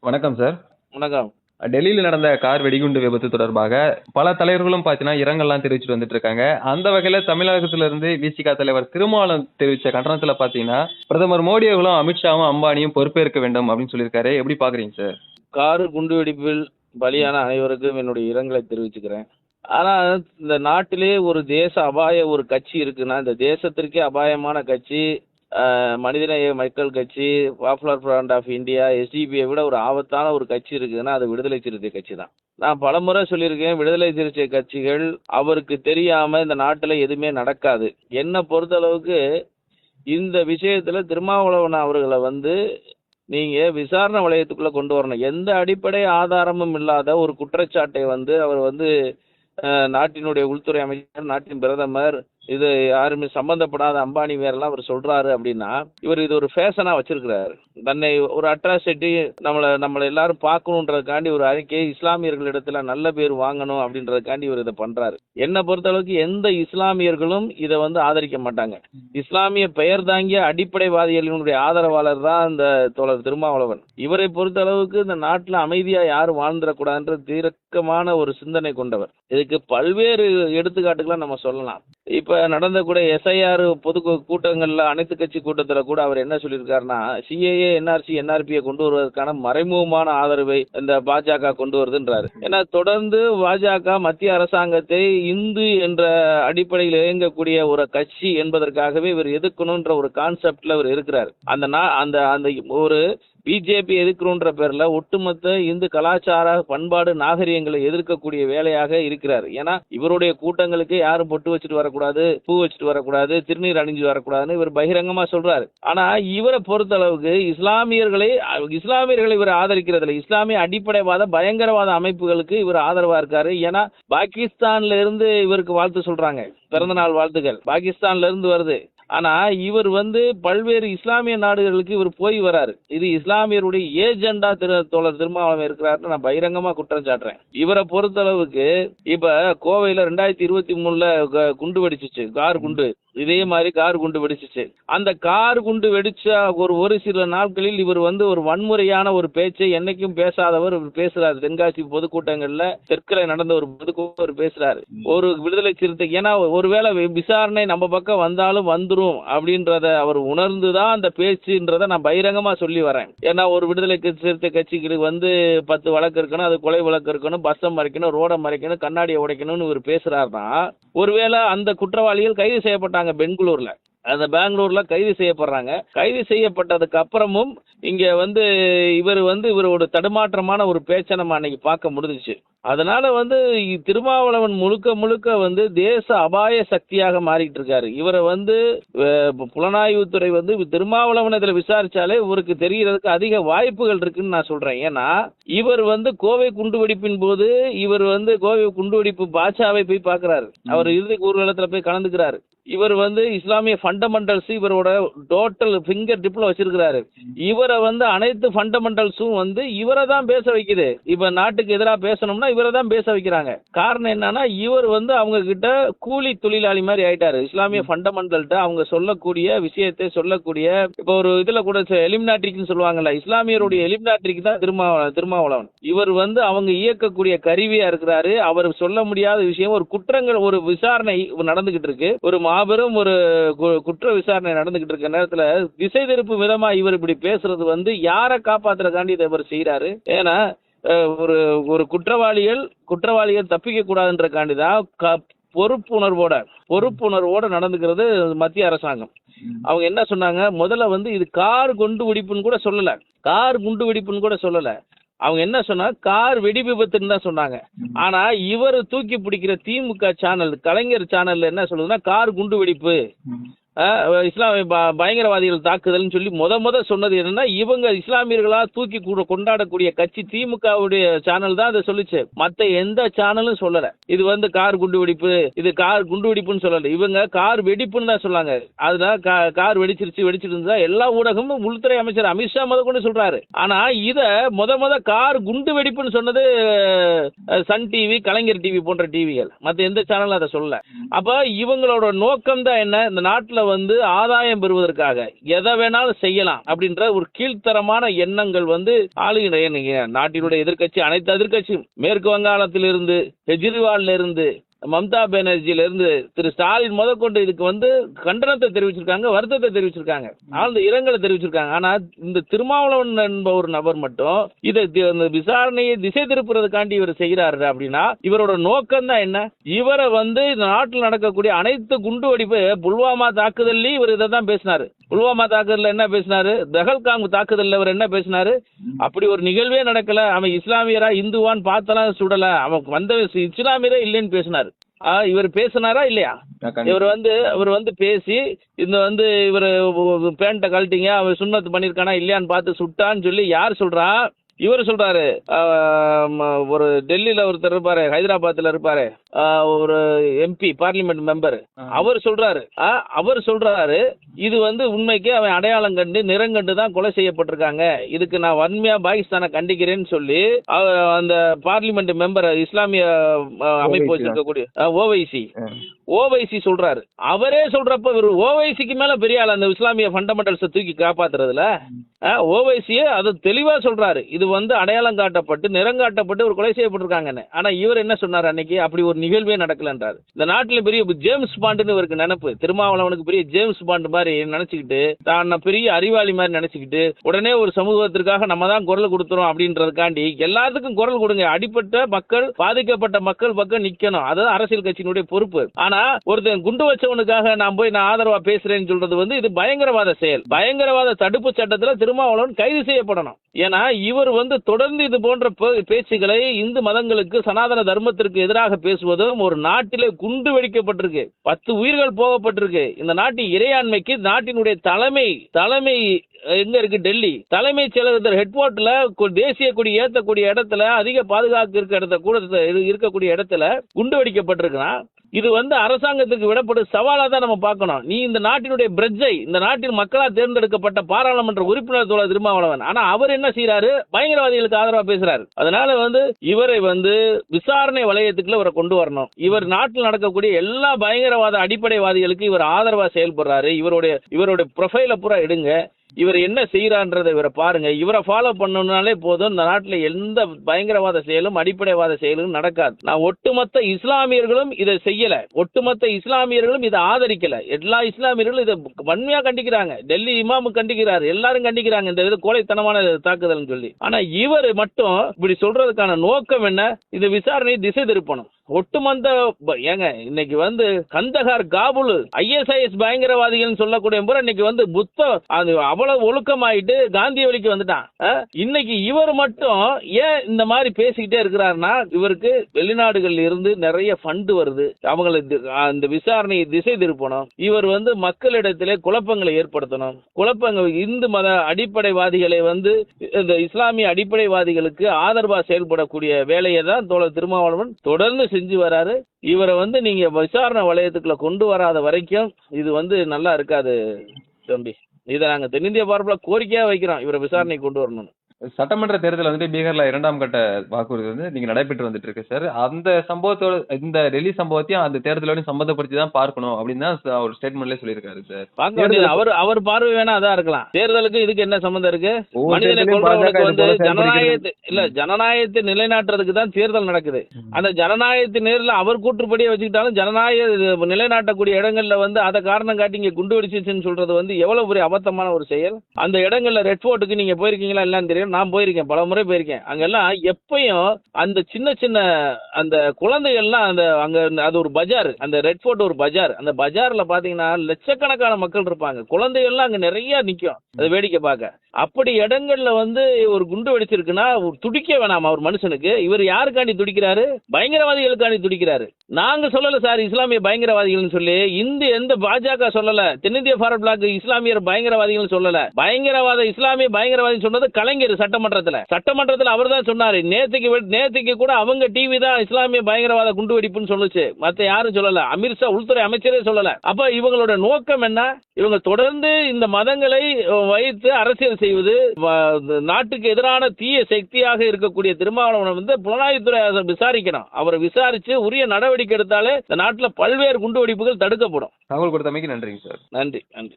வணக்கம் சார். வணக்கம். டெல்லியில நடந்த கார் வெடிகுண்டு விபத்து தொடர்பாக பல தலைவர்களும் பார்த்தீங்கன்னா, இரங்கல்லாம் தெரிவிச்சுட்டு வந்துட்டு இருக்காங்க. அந்த வகையில தமிழகத்திலிருந்து விசிக தலைவர் திருமாவளவன் தெரிவிச்ச கண்டனத்துல பார்த்தீங்கன்னா, பிரதமர் மோடி அவர்களும், அமித்ஷாவும், அம்பானியும் பொறுப்பேற்க வேண்டும் அப்படின்னு சொல்லியிருக்காரு. எப்படி பார்க்குறீங்க சார்? கார் குண்டுவெடிப்பில் பலியான அனைவருக்கும் என்னுடைய இரங்கலை தெரிவிச்சுக்கிறேன். ஆனா, இந்த நாட்டிலே ஒரு தேச அபாய ஒரு கட்சி இருக்குன்னா, இந்த தேசத்திற்கே அபாயமான கட்சி மனிதநேய மக்கள் கட்சி, பாப்புலர் ஃப்ரண்ட் ஆஃப் இந்தியா, எஸ்டிபியை விட ஒரு ஆபத்தான ஒரு கட்சி இருக்குதுன்னா, அது விடுதலை சிறுத்தை கட்சி தான். நான் பலமுறை சொல்லியிருக்கேன், விடுதலை சிறுத்தை கட்சிகள் அவருக்கு தெரியாம இந்த நாட்டில் எதுவுமே நடக்காது. என்னை பொறுத்தளவுக்கு இந்த விஷயத்துல திருமாவளவன் அவர்களை நீங்க விசாரணை வளையத்துக்குள்ள கொண்டு வரணும். எந்த அடிப்படை ஆதாரமும் இல்லாத ஒரு குற்றச்சாட்டை அவர் நாட்டினுடைய உள்துறை அமைச்சர், நாட்டின் பிரதமர், இது யாருமே சம்பந்தப்படாத அம்பானி வேறெல்லாம் அவர் சொல்றாரு அப்படின்னா, இவர் இது ஒரு ஃபேஷனா வச்சிருக்கிறாரு. தன்னை ஒரு அட்ராசிட்டி நம்மளை எல்லாரும் பார்க்கணுன்றதுக்காண்டி ஒரு அறிக்கை, இஸ்லாமியர்களிடத்துல நல்ல பேர் வாங்கணும் அப்படின்றதுக்காண்டி இவர் இதை பண்றாரு. என்னை பொறுத்தளவுக்கு எந்த இஸ்லாமியர்களும் இதை ஆதரிக்க மாட்டாங்க. இஸ்லாமிய பெயர் தாங்கிய அடிப்படைவாதிகளினுடைய ஆதரவாளர் தான் இந்த தோழர் திருமாவளவன். இவரை பொறுத்தளவுக்கு இந்த நாட்டில் அமைதியா யாரும் வாழ்ந்துடக்கூடாதுன்ற தீர்க்கமான ஒரு சிந்தனை கொண்டவர். இதுக்கு பல்வேறு எடுத்துக்காட்டுகளை நம்ம சொல்லலாம். இப்ப நடந்த கூட எஸ்ஐஆர் பொது கூட்டங்கள்ல, அனைத்து கட்சி கூட்டத்துல கூட அவர் என்ன சொல்லியிருக்காருன்னா, சிஏஏ, என்ஆர்சி, என்ஆர்பியை கொண்டு வருவதற்கான மறைமுகமான ஆதரவை இந்த பாஜக கொண்டு வருதுன்றாரு. ஏன்னா தொடர்ந்து பாஜக மத்திய அரசாங்கத்தை இந்து என்ற அடிப்படையில் இயங்கக்கூடிய ஒரு கட்சி என்பதற்காகவே இவர் எதிர்க்கணும்ன்ற ஒரு கான்செப்ட்ல அவர் இருக்கிறார். அந்த அந்த ஒரு பிஜேபி எதிர்க்கிறோன்ற பேர்ல ஒட்டுமொத்த இந்து கலாச்சார பண்பாடு நாகரிகங்களை எதிர்க்கக்கூடிய வேலையாக இருக்கிறார். ஏன்னா இவருடைய கூட்டங்களுக்கு யாரும் பொட்டு வச்சுட்டு வரக்கூடாது, பூ வச்சுட்டு வரக்கூடாது, திருநீர் அணிஞ்சு வரக்கூடாதுன்னு இவர் பகிரங்கமா சொல்றாரு. ஆனா இவரை பொறுத்த அளவுக்கு இஸ்லாமியர்களை இவர் ஆதரிக்கிறதுல, இஸ்லாமிய அடிப்படைவாத பயங்கரவாத அமைப்புகளுக்கு இவர் ஆதரவா இருக்காரு. ஏன்னா பாகிஸ்தான்ல இருந்து இவருக்கு வாழ்த்து சொல்றாங்க, பிறந்தநாள் வாழ்த்துக்கள் பாகிஸ்தான்ல இருந்து வருது. ஆனா இவர் பல்வேறு இஸ்லாமிய நாடுகளுக்கு இவர் போய் வராரு. இது இஸ்லாமியருடைய ஏஜெண்டா தோழர் திருமாவளவன் இருக்கிறாருன்னு நான் பகிரங்கமா குற்றம் சாட்டுறேன். இவரை பொறுத்தளவுக்கு இப்ப கோவையில 2023 குண்டு வெடிச்சிச்சு, கார் குண்டு. இதே மாதிரி கார் குண்டு வெடிச்சிச்சு. அந்த கார் குண்டு வெடிச்ச ஒரு சில நாட்களில் இவர் ஒரு வன்முறையான ஒரு பேச்சை என்னைக்கும் பேசாதவர் பேசுறாரு. தென்காசி பொதுக்கூட்டங்கள்ல, தெற்குல நடந்த ஒரு பொதுக்கூட்டம் பேசுறாரு. ஒரு விடுதலை சிறுத்தை, ஏன்னா ஒருவேளை விசாரணை நம்ம பக்கம் வந்தாலும் வந்துரும் அப்படின்றத அவர் உணர்ந்துதான் அந்த பேச்சுன்றத நான் பகிரங்கமா சொல்லி வரேன். ஏன்னா ஒரு விடுதலை சிறுத்தை கட்சிக்கு 10 வழக்கு இருக்கணும், அது கொலை வழக்கு இருக்கணும், பஸ்ஸை மறைக்கணும், ரோடை மறைக்கணும், கண்ணாடியை உடைக்கணும்னு இவர் பேசுறாருன்னா, ஒருவேளை அந்த குற்றவாளிகள் கைது செய்யப்பட்டாங்க பெங்களூர்ல. அந்த பெங்களூர்ல கைது செய்யப்படுறாங்க. கைது செய்யப்பட்டதுக்கு அப்புறமும் இங்க இவரோட தடுமாற்றமான ஒரு பேச்சை நம்ம அன்னைக்கு பார்க்க முடிஞ்சிச்சு. அதனால திருமாவளவன் முழுக்க தேச அபாய சக்தியாக மாறிட்டு இருக்காரு. இவரை புலனாய்வுத்துறை திருமாவளவன் இதுல விசாரிச்சாலே இவருக்கு தெரியறதுக்கு அதிக வாய்ப்புகள் இருக்குன்னு நான் சொல்றேன். ஏன்னா இவர் கோவை குண்டுவெடிப்பின் போது இவர் கோவை குண்டுவெடிப்பு பாட்சாவை போய் பார்க்கிறாரு. அவர் இறுதி ஊர்வலத்துல போய் கலந்துக்கிறாரு. இவர் இஸ்லாமிய ஃபண்டமெண்டல்ஸ் இவரோட டோட்டல் ஃபிங்கர் டிப்ல வச்சிருக்கிறாரு. இவரை அனைத்து ஃபண்டமெண்டல்ஸும் இவரை தான் பேச வைக்குது. இப்ப நாட்டுக்கு எதிராக பேசணும்னா இவரை தான் பேச வைக்கிறாங்க. காரணம் என்னன்னா இவர் அவங்க கிட்ட கூலி தொழிலாளி மாதிரி ஆயிட்டாரு. இஸ்லாமிய ஃபண்டமெண்டல்ட்ட அவங்க சொல்லக்கூடிய விஷயத்தை சொல்லக்கூடிய, இப்ப ஒரு இதுல கூட எலிமினாட்ரிக்னு சொல்லுவாங்கல்ல, இஸ்லாமியருடைய எலிமினாட்ரிக் தான் திருமாவளவன். இவர் அவங்க இயக்கக்கூடிய கருவியா இருக்கிறாரு. அவர் சொல்ல முடியாத விஷயம், ஒரு குற்றங்கள், ஒரு விசாரணை நடந்துகிட்டு இருக்கு, ஒரு மாபெரும் ஒரு குற்ற விசாரணை நடந்துகிட்டு இருக்க நேரத்துல திசை திருப்பு விதமா இவர் இப்படி பேசுறது யாரை காப்பாத்துறதுக்காண்டி இதை இவர் செய்யறாரு. ஏன்னா ஒரு குற்றவாளிகள் தப்பிக்க கூடாதுன்றக்காண்டிதான் பொறுப்புணர்வோட நடந்துக்கிறது மத்திய அரசாங்கம். அவங்க என்ன சொன்னாங்க, முதல்ல இது கார் குண்டு வெடிப்புன்னு கூட சொல்லல. அவங்க என்ன சொன்னா, கார் வெடி விபத்துன்னு தான் சொன்னாங்க. ஆனா இவர் தூக்கி பிடிக்கிற திமுக சேனல், கலைஞர் சேனல்ல என்ன சொல்லுதுன்னா, கார் குண்டு வெடிப்பு, இஸ்லாமிய பயங்கரவாதிகள் தாக்குதல்னு சொல்லி முத சொன்னது என்னன்னா, இவங்க இஸ்லாமியர்களா தூக்கி கொண்டாடக்கூடிய கட்சி திமுகவுடைய சேனல் தான் அதை சொல்லிச்சு. மத்த எந்த சேனலும் சொல்லல. இது கார் குண்டு வெடிப்பு, இது கார் குண்டு வெடிப்புன்னு சொல்லல. இவங்க கார் வெடிப்புன்னு தான் சொன்னாங்க. அதுதான் கார் வெடிச்சிட்டு இருந்தா எல்லா ஊடகமும், உள்துறை அமைச்சர் அமித்ஷா கொண்டு சொல்றாரு. ஆனா இத முத கார் குண்டு வெடிப்புன்னு சொன்னது சன் டிவி, கலைஞர் டிவி போன்ற டிவிகள். மத்த எந்த சேனலும் அதை சொல்லல. அப்ப இவங்களோட நோக்கம் தான் என்ன, இந்த நாட்டுல வந்து ஆதாயம் பெறுவதற்காக எதை வேணாலும் செய்யலாம் அப்படின்ற ஒரு கீழ்த்தரமான எண்ணங்கள் வந்து ஆளுகின்ற நாட்டினுடைய எதிர்க்கட்சி, அனைத்து எதிர்க்கட்சியும், மேற்கு வங்காளத்திலிருந்து, கெஜ்ரிவால்ல இருந்து, மம்தா பானர்ஜியில இருந்து, திரு ஸ்டாலின் முதற்கொண்டு இதுக்கு வந்து கண்டனத்தை தெரிவிச்சிருக்காங்க, வருத்தத்தை தெரிவிச்சிருக்காங்க, ஆழ்ந்த இரங்கலை தெரிவிச்சிருக்காங்க. ஆனா இந்த திருமாவளவன் என்ப ஒரு நபர் மட்டும் இதை இந்த விசாரணையை திசை திருப்புறதுக்காண்டி இவர் செய்கிறாரு அப்படின்னா இவரோட நோக்கம் தான் என்ன? இவரை வந்து இந்த நாட்டில் நடக்கக்கூடிய அனைத்து குண்டு வெடிப்பு, புல்வாமா தாக்குதல்லையும் இவர் இதை தான் பேசினாரு. புல்வாமா தாக்குதல்ல என்ன பேசினாரு? தஹல்காம் தாக்குதல்ல அவர் என்ன பேசினாரு? அப்படி ஒரு நிகழ்வே நடக்கல, அவன் இஸ்லாமியரா இந்துவான்னு பார்த்தலாம் சுடல, அவன் வந்த இஸ்லாமியரே இல்லைன்னு பேசினாரு. இவர் பேசினாரா இல்லையா? இவர் வந்து பேசி இந்த வந்து இவர் பேண்ட்டை கழட்டிங்க, அவர் சுண்ணத்து பண்ணிருக்கானா இல்லையான்னு பார்த்து சுட்டான்னு சொல்லி யார் சொல்றா? இவர் சொல்றாரு. ஒரு டெல்லியில ஒருத்தர் இருப்பாரு, ஹைதராபாத்ல இருப்பாரு, ஒரு எம்பி பார்லிமெண்ட் மெம்பர், அவர் சொல்றாரு இது வந்து உண்மைக்கு அவன் அடையாளம் கண்டு நிறங்கண்டு தான் கொலை செய்யப்பட்டிருக்காங்க, இதுக்கு நான் வன்மையா பாகிஸ்தானை கண்டிக்கிறேன்னு சொல்லி அந்த பார்லிமெண்ட் மெம்பர், இஸ்லாமிய அமைப்பு வச்சிருக்கக்கூடிய ஓவைசி சொல்றாரு. அவரே சொல்றப்ப இவர் ஓவைசிக்கு மேல பெரிய ஆள் அந்த இஸ்லாமிய ஃபண்டமெண்டல்ஸை தூக்கி காப்பாத்துறதுல. ஓவைசியே அதை தெளிவா சொல்றாரு, இது வந்து அடையாளம் காட்டப்பட்டு நிறங்காட்டப்பட்டு ஒரு கொலை செய்யப்பட்டிருக்காங்கன்னு. ஆனா இவர் என்ன சொன்னார் அன்னைக்கு? அப்படி ஒரு நிகழ்வே நடக்கலன்றாரு. இந்த நாட்டில் பெரிய ஜேம்ஸ் பாண்டுன்னு இவருக்கு நினைப்பு, திருமாவளவனுக்கு பெரிய ஜேம்ஸ் பாண்டு மாதிரி நினைச்சுக்கிட்டு, தான் பெரிய அறிவாளி மாதிரி நினைச்சுக்கிட்டு, உடனே ஒரு சமூகத்திற்காக நம்ம தான் குரல் கொடுத்துறோம் அப்படின்றதுக்காண்டி எல்லாத்துக்கும் குரல் கொடுங்க, அடிப்பட்ட மக்கள், பாதிக்கப்பட்ட மக்கள் பக்கம் நிக்கணும், அதுதான் அரசியல் கட்சியினுடைய பொறுப்பு. ஆனா ஒருத்தன் குண்டு வச்சவனுக்காக நான் ஆதரவா பேசுறேன்னு சொல்றது வந்து இது பயங்கரவாத செயல். பயங்கரவாத தடுப்பு சட்டத்துல திருமாவளவன் கைது செய்யப்படணும். ஏன்னா இவர் வந்து தொடர்ந்து இது போன்ற பேச்சுக்களை இந்து மதங்களுக்கு, சனாதன தர்மத்திற்கு எதிராக பேசுவதும், ஒரு நாட்டிலே குண்டு வெடிக்கப்பட்டிருக்கு, 10 உயிர்கள் போகப்பட்டிருக்கு, இந்த நாட்டின் இறையாண்மைக்கு நாட்டினுடைய தலைமை எங்க இருக்கு? டெல்லி தலைமைச் செயலகத்தில் ஹெட்குவார்ட்டர்ல தேசிய கொடி ஏற்றக்கூடிய இடத்துல, அதிக பாதுகாப்பு இருக்கக்கூடிய இடத்துல குண்டு வெடிக்கப்பட்டிருக்கிறான். இது வந்து அரசாங்கத்துக்கு விடப்படும் சவாலா தான் நம்ம பார்க்கணும். நீ இந்த நாட்டினுடைய பிரஜை, இந்த நாட்டின் மக்களால் தேர்ந்தெடுக்கப்பட்ட பாராளுமன்ற உறுப்பினர் தோழர் திருமாவளவன், ஆனா அவர் என்ன செய்யறாரு? பயங்கரவாதிகளுக்கு ஆதரவா பேசுறாரு. அதனால வந்து இவரை வந்து விசாரணை வளையத்துக்குள்ள இவரை கொண்டு வரணும். இவர் நாட்டில் நடக்கக்கூடிய எல்லா பயங்கரவாத அடிப்படைவாதிகளுக்கு இவர் ஆதரவா செயல்படுறாரு. இவருடைய ப்ரொஃபைல பூரா எடுங்க, இவர் என்ன செய்யறான்றதை இவரை பாருங்க. இவரை ஃபாலோ பண்ணணும்னாலே போதும், இந்த நாட்டில் எந்த பயங்கரவாத செயலும் அடிப்படைவாத செயலும் நடக்காது. நான் ஒட்டுமொத்த இஸ்லாமியர்களும் இதை செய்யல, ஒட்டுமொத்த இஸ்லாமியர்களும் இதை ஆதரிக்கல, எல்லா இஸ்லாமியர்களும் இதை வன்மையா கண்டிக்கிறாங்க. டெல்லி இமாமு கண்டிக்கிறாரு, எல்லாரும் கண்டிக்கிறாங்க இந்த இது கோழைத்தனமான தாக்குதல் சொல்லி. ஆனா இவர் மட்டும் இப்படி சொல்றதுக்கான நோக்கம் என்ன? இந்த விசாரணையை திசை திருப்பணும். ஒட்டுமொத்த ஏங்க இன்னைக்கு வந்து கந்தகார், காபுல், ISIS பயங்கரவாதிகள் சொல்லக்கூடிய முறை இன்னைக்கு வந்து அவ்வளவு ஒழுக்கமாயிட்டு காந்திய வழிக்கு வந்துட்டான். இன்னைக்கு இவர் மட்டும் ஏன் இந்த மாதிரி பேசிக்கிட்டே இருக்கிறாருன்னா, இவருக்கு வெளிநாடுகள்ல இருந்து நிறைய ஃபண்ட் வருது, அவங்களுக்கு அந்த விசாரணையை திசை திருப்பணும். இவர் வந்து மக்களிடத்திலே குழப்பங்களை ஏற்படுத்தணும். இந்து மத அடிப்படைவாதிகளை வந்து இந்த இஸ்லாமிய அடிப்படைவாதிகளுக்கு ஆதரவா செயல்படக்கூடிய வேலையை தான் தோழர் திருமாவளவன் தொடர்ந்து செஞ்சு வராரு. இவரை வந்து நீங்க விசாரணை வளையத்துக்குள்ள கொண்டு வராத வரைக்கும் இது வந்து நல்லா இருக்காது தம்பி. இதை நாங்க தென்னிந்திய பார்ப்பல கோரிக்கையா வைக்கிறோம், இவரை விசாரணை கொண்டு வரணும். சட்டமன்ற தேர்தல் வந்துட்டு பீகார்ல 2ஆம் கட்ட வாக்குறுதி வந்து நீங்க நடைபெற்று வந்துட்டு இருக்கு சார். அந்த சம்பவத்தோட, இந்த டெல்லி சம்பவத்தையும் அந்த தேர்தலோட சம்பந்தப்படுத்தி தான் பார்க்கணும் அப்படின்னு தான் ஒரு ஸ்டேட்மெண்ட்ல சொல்லியிருக்காரு சார். அவர் பார்வை வேணா அதான் இருக்கலாம், தேர்தலுக்கு இதுக்கு என்ன சம்பந்தம் இருக்கு? மனிதனை கொல்றவனுக்கு வந்து ஜனநாயகத்தை நிலைநாட்டுறதுக்கு தான் தேர்தல் நடக்குது. அந்த ஜனநாயகத்தை நேரில் அவர் கூற்றுப்படியே வச்சுக்கிட்டாலும் ஜனநாயக நிலைநாட்டக்கூடிய இடங்கள்ல வந்து அதை காரணம் காட்டி இங்க குண்டு வெடிச்சிச்சுன்னு சொல்றது வந்து எவ்வளவு பெரிய அபத்தமான ஒரு செயல். அந்த இடங்கள்ல ரெட் ஃபோர்ட்டுக்கு நீங்க போயிருக்கீங்களா இல்லன்னு தெரியும், நான் போயிருக்கேன், பல முறை போயிருக்கேன். அங்கெல்லாம் எப்பயும் அந்த சின்ன அந்த குழந்தைகள்லாம் அங்க அது ஒரு பஜார், அந்த ரெட் ஃபோர்ட் ஒரு பஜார், அந்த பஜார்ல பாத்தீங்கன்னா லட்சக்கணக்கான மக்கள் இருப்பாங்க, குழந்தைகள்லாம் அங்க நிறைய நிக்கும் அதை வேடிக்கை பார்க்க. அப்படி இடங்கள்ல வந்து ஒரு குண்டு வெடிச்சிருக்குன்னா துடிக்க வேணாமா ஒரு மனுஷனுக்கு? இவர் யாருக்காண்டி துடிக்கிறாரு? பயங்கரவாதிகளுக்காண்டி துடிக்கிறாரு. நாங்க சொல்லல சார் இஸ்லாமிய பயங்கரவாதிகள் சொல்லி, எந்த பாஜக சொல்லல, தென்னிந்திய ஃபார்வர்ட் பிளாக் இஸ்லாமியர் பயங்கரவாதிகள் சொல்லல. இஸ்லாமிய பயங்கரவாதி சொன்னது கலைஞர் சட்டமன்றத்தில் அவர் தான் சொன்னாரு. நேத்துக்கு கூட அவங்க டிவி தான் இஸ்லாமிய பயங்கரவாத குண்டு வெடிப்புன்னு சொல்லுச்சு, மத்த யாரும் சொல்லல. அமித்ஷா உள்துறை அமைச்சரே சொல்லல. அப்ப இவங்களோட நோக்கம் என்ன? இவங்க தொடர்ந்து இந்த மதங்களை வைத்து அரசியல் செய்வது நாட்டுக்கு எதிரான தீய சக்தியாக இருக்கக்கூடிய திருமாவளவனை வந்து புலனாய்வுத்துறை அதை விசாரிக்கணும். அவரை விசாரிச்சு உரிய நடவடிக்கை எடுத்தாலே இந்த நாட்டில் பல்வேறு குண்டு வெடிப்புகள் தடுக்கப்படும். தகவல் கொடுத்தமைக்கு நன்றிங்க சார். நன்றி நன்றி.